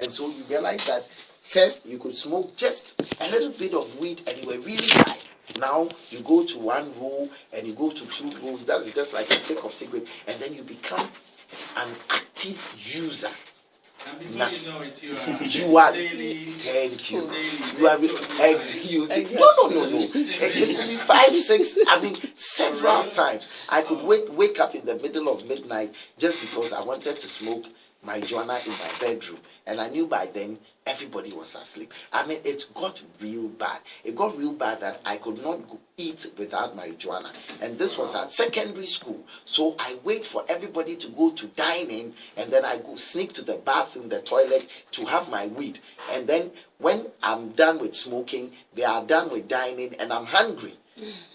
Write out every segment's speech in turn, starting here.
And so you realize that first you could smoke just a little bit of weed and you were really high. Now you go to 1 roll and you go to 2 rolls. That's just like a stick of cigarette, and then you become an active user. And before you know it, you are daily. Thank you. Daily. You are using. No. It could be 5, 6. I mean, several times. I could wake up in the middle of midnight just because I wanted to smoke marijuana in my bedroom, and I knew by then everybody was asleep. I mean, it got real bad. It got real bad that I could not eat without marijuana, and this was at secondary school. So I wait for everybody to go to dining, and then I go sneak to the bathroom, the toilet, to have my weed. And then when I'm done with smoking, they are done with dining, and I'm hungry.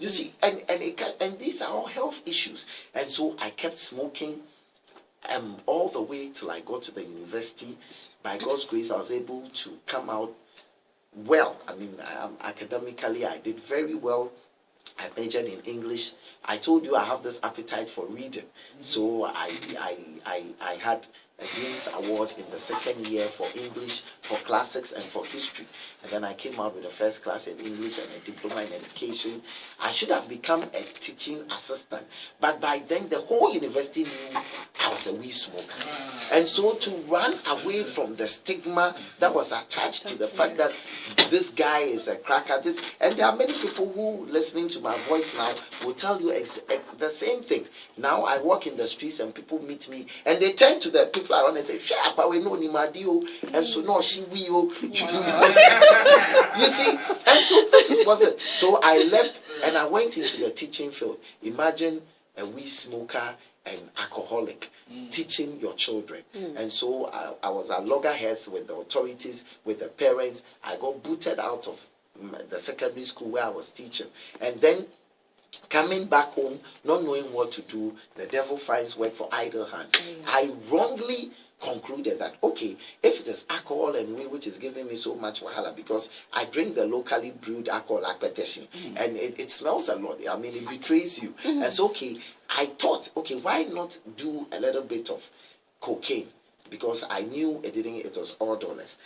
You see, and these are all health issues. And so I kept smoking all the way till I got to the university. By God's grace, I was able to come out well. I mean, academically, I did very well. I majored in English. I told you I have this appetite for reading. So I had a Dean's Award in the second year for English, for classics, and for history. And then I came out with a first class in English and a diploma in education. I should have become a teaching assistant. But by then, the whole university knew I was a weed smoker. And so to run away from the stigma that was attached to the fact that this guy is a cracker, and there are many people who, listening to my voice now, will tell you the same thing. Now I walk in the streets and people meet me, and they turn to the people around and say, "Shapa, we know ni madio," and so no, she will. You see, and so this was it. So I left and I went into the teaching field. Imagine a weed smoker and alcoholic teaching your children. And so I was at loggerheads with the authorities, with the parents. I got booted out of the secondary school where I was teaching. And then coming back home, not knowing what to do, the devil finds work for idle hands. I wrongly concluded that, okay, if it is alcohol and weed which is giving me so much wahala, because I drink the locally brewed alcohol like Peteshi, and it smells a lot. I mean, it betrays you. And so, okay, I thought, okay, why not do a little bit of cocaine? Because I knew it was odorless.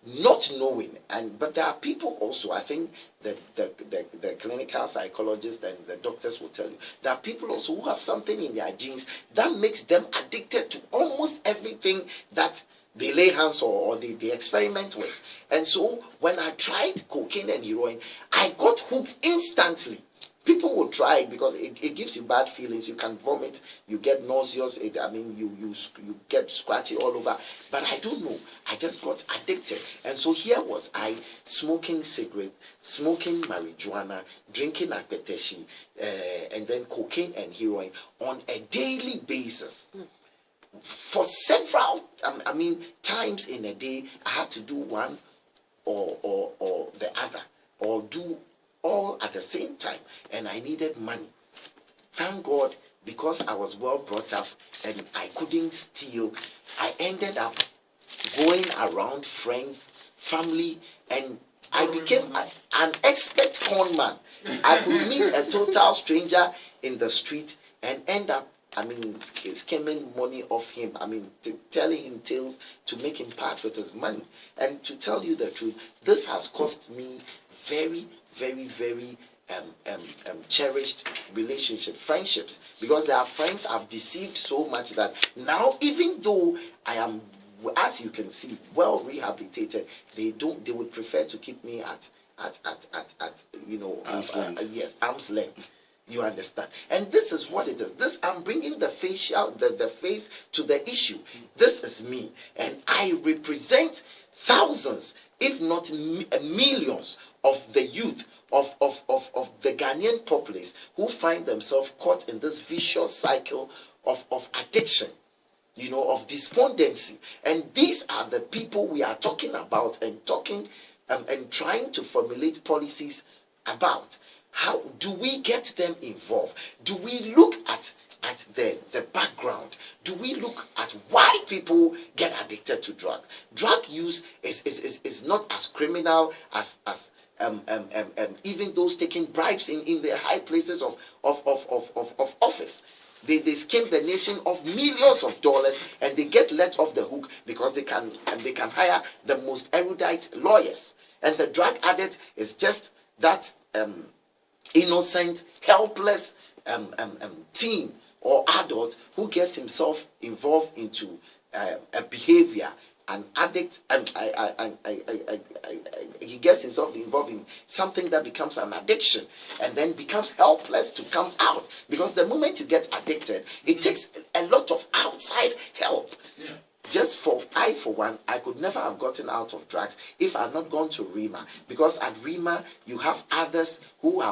Not knowing, but there are people also, I think that the clinical psychologists and the doctors will tell you, there are people also who have something in their genes that makes them addicted to almost everything that they lay hands on or they experiment with. And so when I tried cocaine and heroin, I got hooked instantly. People will try it because it gives you bad feelings. You can vomit, you get nauseous. You get scratchy all over. But I don't know. I just got addicted. And so here was I smoking cigarette, smoking marijuana, drinking akpeteshi, and then cocaine and heroin on a daily basis. For several, times in a day, I had to do one or the other, or do all at the same time, and I needed money. Thank God, because I was well brought up and I couldn't steal, I ended up going around friends, family, and I became an expert con man. I could meet a total stranger in the street and end up, skimming money off him. Telling him tales to make him part with his money. And to tell you the truth, this has cost me very, very, very cherished relationship, friendships, because there are friends I've deceived so much that now, even though I am, as you can see, well rehabilitated, they would prefer to keep me at arm's length. You understand? And this is what it is. I'm bringing the face to the issue. This is me, and I represent thousands, if not millions, of the youth of the Ghanaian populace who find themselves caught in this vicious cycle of addiction, of despondency. And these are the people we are talking about and trying to formulate policies about. How do we get them involved? Do we look at the background? Do we look at why people get addicted to drugs? Drug use is not as criminal as even those taking bribes in the high places of office. They scheme the nation of millions of dollars, and they get let off the hook because they can hire the most erudite lawyers. And the drug addict is just that innocent, helpless teen or adult who gets himself involved into a behavior. An addict, he gets himself involved in something that becomes an addiction, and then becomes helpless to come out. Because the moment you get addicted, it takes a lot of outside help. Yeah. Just for one, I could never have gotten out of drugs if I had not gone to Rima. Because at Rima, you have others who have